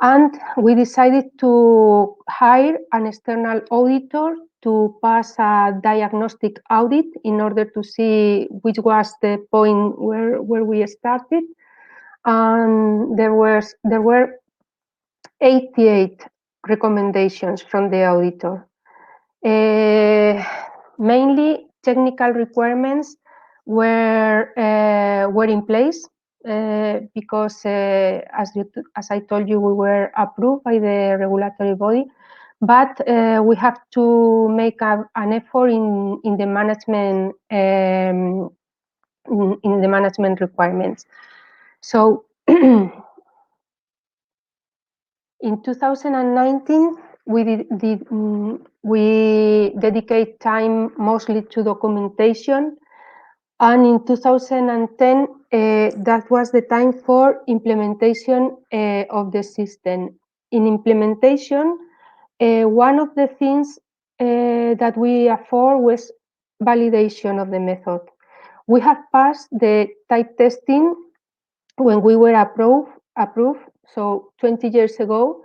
And we decided to hire an external auditor to pass a diagnostic audit in order to see which was the point where we started. And there were 88 recommendations from the auditor. Mainly technical requirements were in place because, as I told you, we were approved by the regulatory body, but we have to make an effort in the management in the management requirements. So in 2019, we dedicate time mostly to documentation, and in 2010 that was the time for implementation of the system. In implementation, one of the things that we afford was validation of the method. We have passed the type testing when we were approved, so 20 years ago,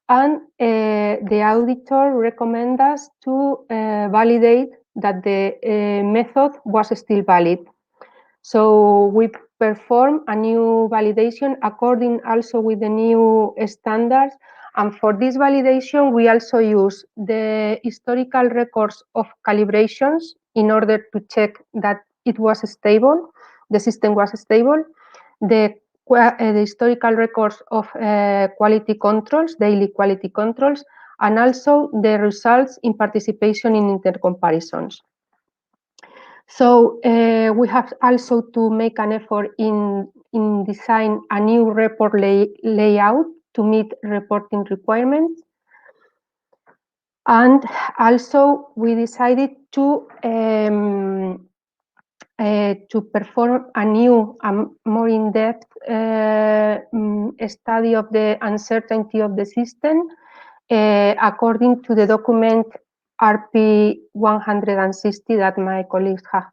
and the auditor recommended us to validate that the method was still valid. So we perform a new validation according also with the new standards. And for this validation, we also use the historical records of calibrations in order to check that it was stable, the system was stable, the historical records of quality controls, daily quality controls, and also the results in participation in intercomparisons. So we have also to make an effort in design a new report layout to meet reporting requirements. And also we decided to perform a new, more in-depth study of the uncertainty of the system according to the document RP 160 that my colleagues have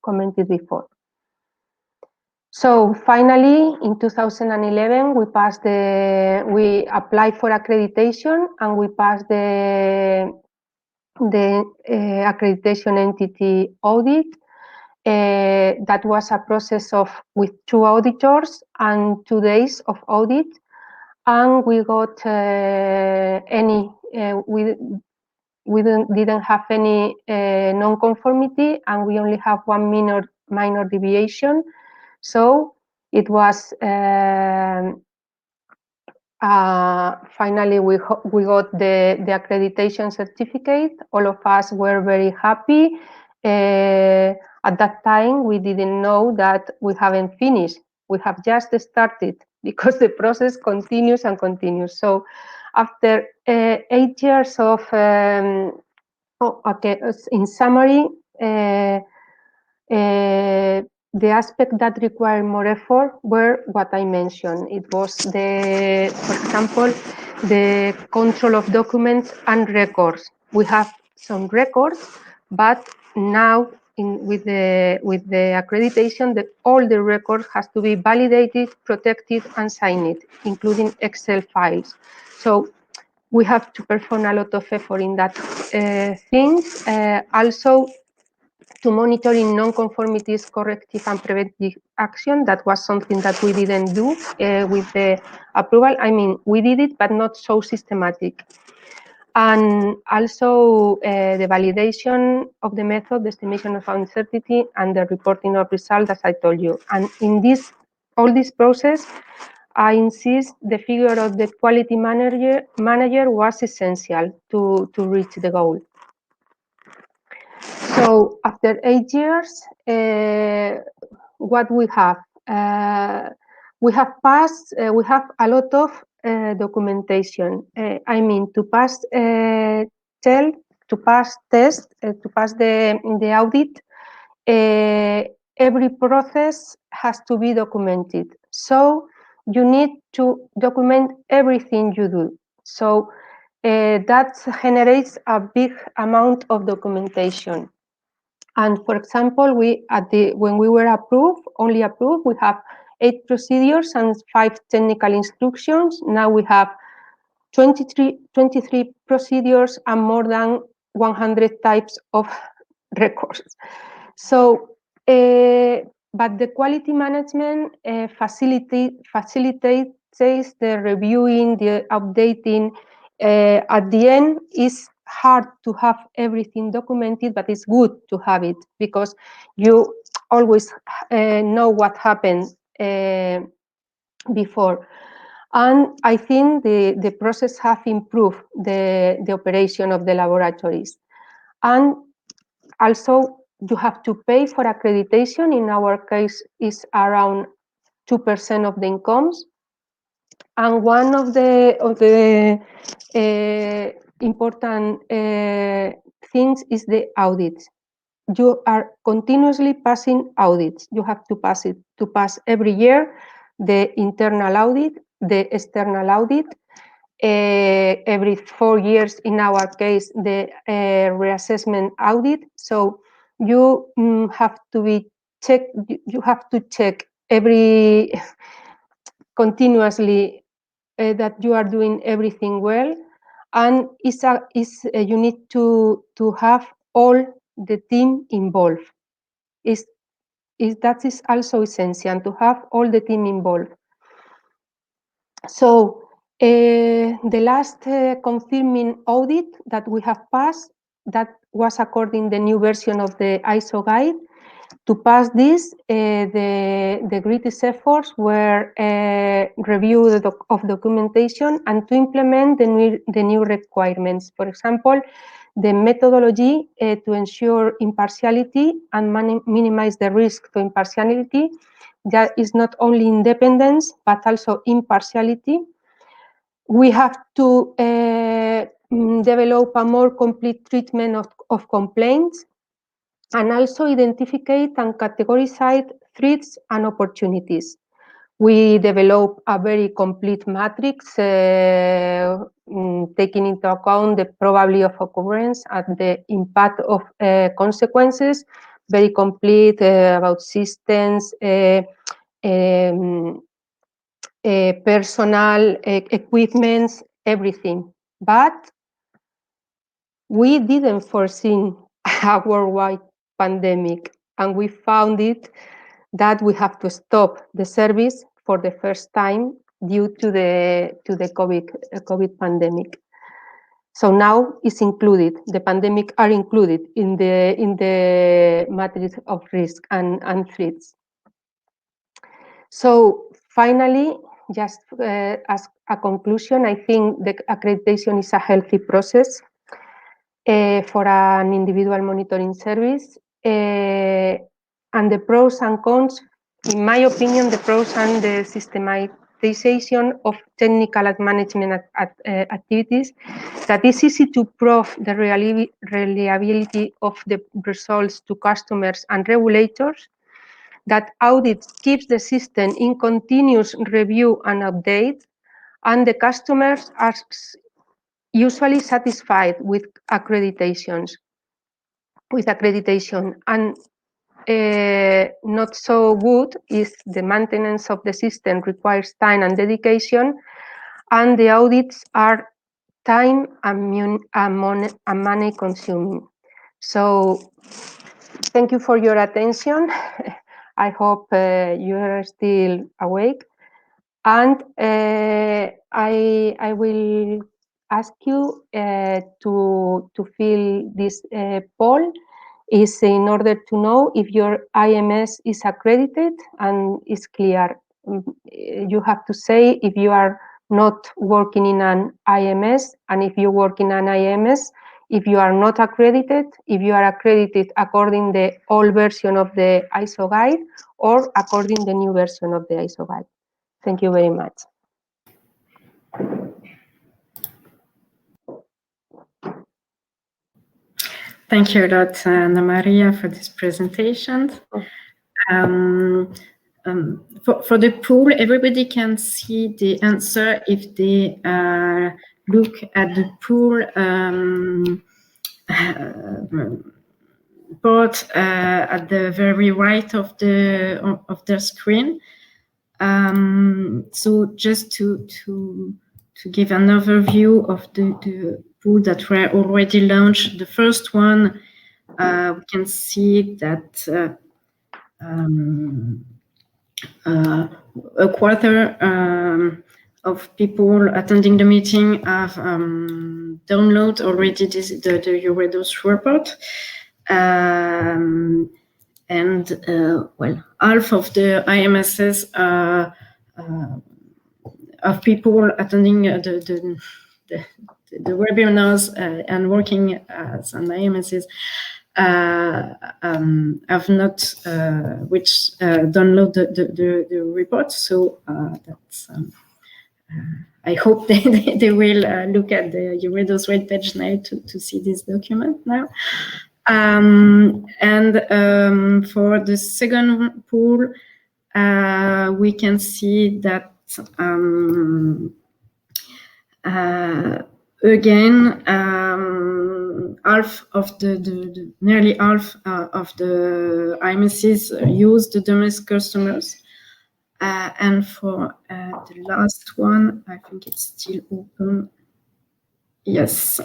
commented before. So finally, in 2011, we applied for accreditation and we passed the accreditation entity audit. That was a process with 2 auditors and 2 days of audit, and we got we didn't have any non-conformity, and we only have 1 minor deviation. So it was finally we got the accreditation certificate. All of us were very happy. At that time, we didn't know that we haven't finished. We have just started because the process continues and continues. So after 8 years of, in summary, the aspects that require more effort were what I mentioned. It was for example, the control of documents and records. We have some records, but now with the accreditation, all the records has to be validated, protected, and signed, including Excel files. So we have to perform a lot of effort in that things. Also, to monitoring non-conformities, corrective and preventive action. That was something that we didn't do with the approval. I mean, we did it, but not so systematic. And also the validation of the method, the estimation of uncertainty, and the reporting of results, as I told you. And in all this process, I insist the figure of the quality manager was essential to reach the goal. So after 8 years, what we have? We have passed, we have a lot of documentation. I mean, to pass test, to pass the audit, every process has to be documented. So you need to document everything you do. So that generates a big amount of documentation. And for example, when we were only approved, we have 8 procedures and 5 technical instructions. Now we have 23 procedures and more than 100 types of records. So, but the quality management facilitates the reviewing, the updating. At the end, it's hard to have everything documented, but it's good to have it because you always know what happened before. And I think the process have improved the operation of the laboratories. And also, you have to pay for accreditation. In our case, is around 2% of the incomes. And one of the important things is the audits. You are continuously passing audits. You have to pass every year the internal audit, the external audit. Every 4 years, in our case, the reassessment audit. So you have to be checked. You have to check every continuously that you are doing everything well, and you need to have all the team involved. That is also essential to have all the team involved. So the last confirming audit that we have passed, that was according the new version of the ISO guide. To pass this, the greatest efforts were review of documentation and to implement the new requirements. For example, the methodology to ensure impartiality and minimize the risk to impartiality. That is not only independence, but also impartiality. We have to develop a more complete treatment of complaints, and also identify and categorize threats and opportunities. We develop a very complete matrix, taking into account the probability of occurrence and the impact of consequences, very complete about systems, personal, equipments, everything. But we didn't foresee a worldwide pandemic, and we found it that we have to stop the service for the first time due to the COVID pandemic. So now it's included. The pandemic are included in the matrix of risk and threats. So finally, just as a conclusion, I think the accreditation is a healthy process for an individual monitoring service. And the pros and cons, in my opinion, the pros and the systematization of technical and management activities, that is easy to prove the reliability of the results to customers and regulators, that audit keeps the system in continuous review and update, and the customers are usually satisfied with accreditation. And not so good is the maintenance of the system requires time and dedication, and the audits are time and money consuming. So thank you for your attention. I hope you are still awake. And I will ask you to fill this poll is in order to know if your IMS is accredited and is clear. You have to say if you are not working in an IMS, and if you work in an IMS, if you are not accredited, if you are accredited according the old version of the ISO guide or according the new version of the ISO guide. Thank you very much. Thank you a lot, Ana Maria, for this presentation. For the poll, everybody can see the answer if they look at the poll part at the very right of the screen. So just to give an overview of the pool that were already launched, the first one, we can see that a quarter of people attending the meeting have downloaded already the Euredos report. And well, half of the IMSs of people attending the webinars and working as an IMSs have not download the report. So that's I hope they will look at the Euredos webpage now to see this document now. And for the second pool, we can see that again, half of nearly half of the IMSs use the domestic customers. And for the last one, I think it's still open. Yes.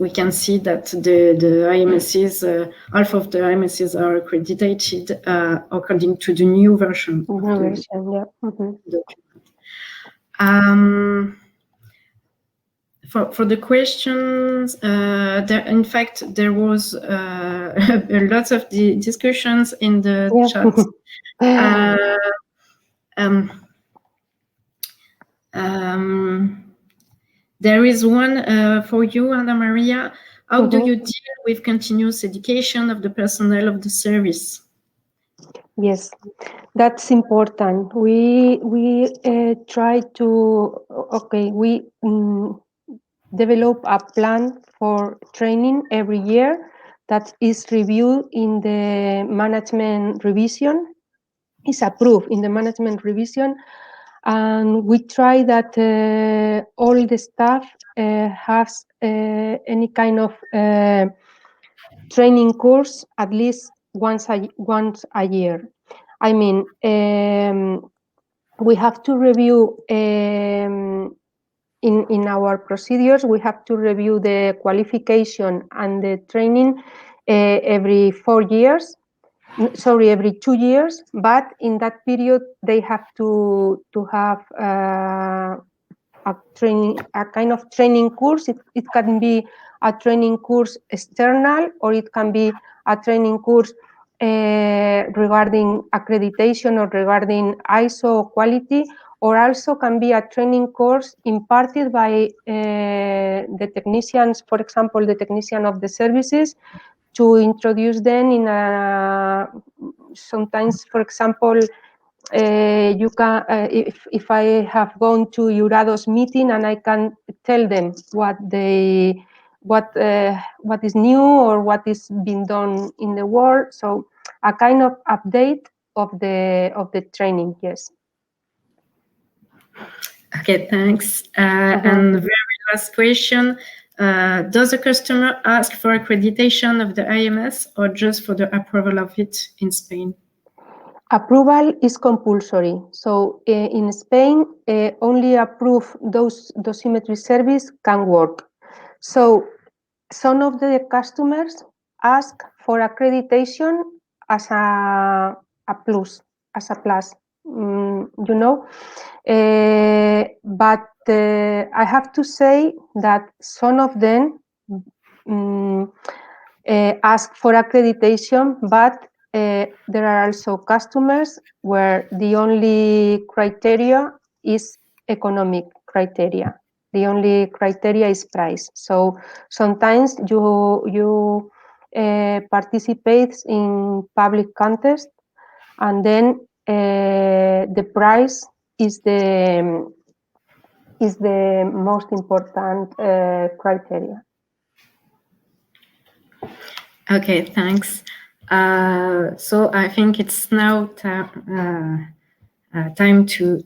We can see that the IMSs, half of the IMSs are accredited according to the new version. Yeah. For the questions, in fact, there was a lot of the discussions in the chat. There is one for you, Ana Maria. How do you deal with continuous education of the personnel of the service? Yes, that's important. We try to we develop a plan for training every year that is reviewed in the management revision. Is approved in the management revision, and we try that all the staff has any kind of training course at least once a year. I mean, we have to review in our procedures. We have to review the qualification and the training every 4 years. Sorry, every 2 years. But in that period, they have to have a kind of training course. It can be a training course external, or it can be a training course regarding accreditation or regarding ISO quality, or also can be a training course imparted by the technicians, for example, the technician of the services, to introduce them in a, sometimes, for example, you can, if I have gone to Euredos meeting and I can tell them what is new or what is being done in the world. So a kind of update of the training. Yes. Okay, thanks. And very last question. Does the customer ask for accreditation of the IMS or just for the approval of it in Spain? approval is compulsory. So in Spain, only approved dosimetry service can work. So some of the customers ask for accreditation as a plus, you know. But I have to say that some of them ask for accreditation, but there are also customers where the only criteria is economic criteria. The only criteria is price. So sometimes you participate in public contest, and then the price is the most important criteria. Okay, thanks. So I think it's now time to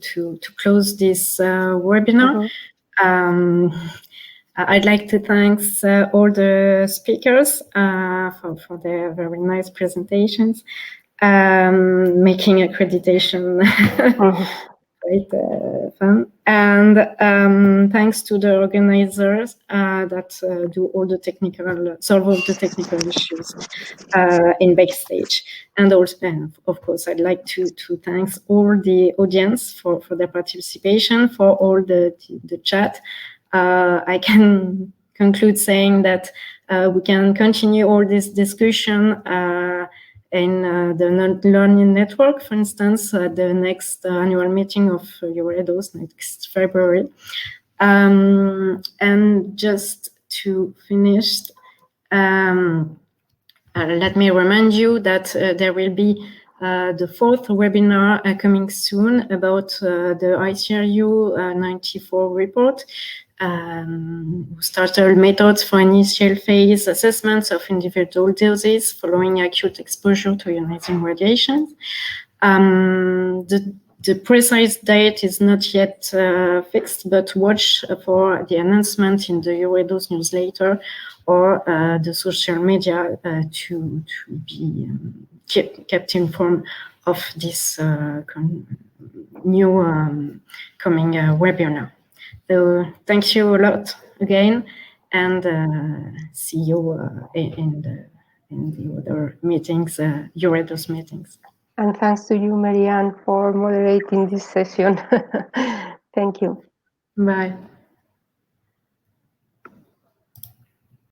close this webinar. I'd like to thank all the speakers for their very nice presentations, making accreditation quite fun. And thanks to the organizers that do all the solve all the technical issues in backstage. And also, of course, I'd like to thank all the audience for their participation, for all the chat. I can conclude saying that we can continue all this discussion in the Learning Network, for instance, the next annual meeting of EUREDOS next February. And just to finish, let me remind you that there will be the fourth webinar coming soon about the ICRU 94 report, starter methods for initial phase assessments of individual doses following acute exposure to ionizing radiation. The precise date is not yet fixed, but watch for the announcement in the EUREDOS newsletter or the social media to be kept informed of this new coming webinar. So thank you a lot again, and see you in the other meetings, EUREDOS meetings. And thanks to you, Marianne, for moderating this session. Thank you. Bye.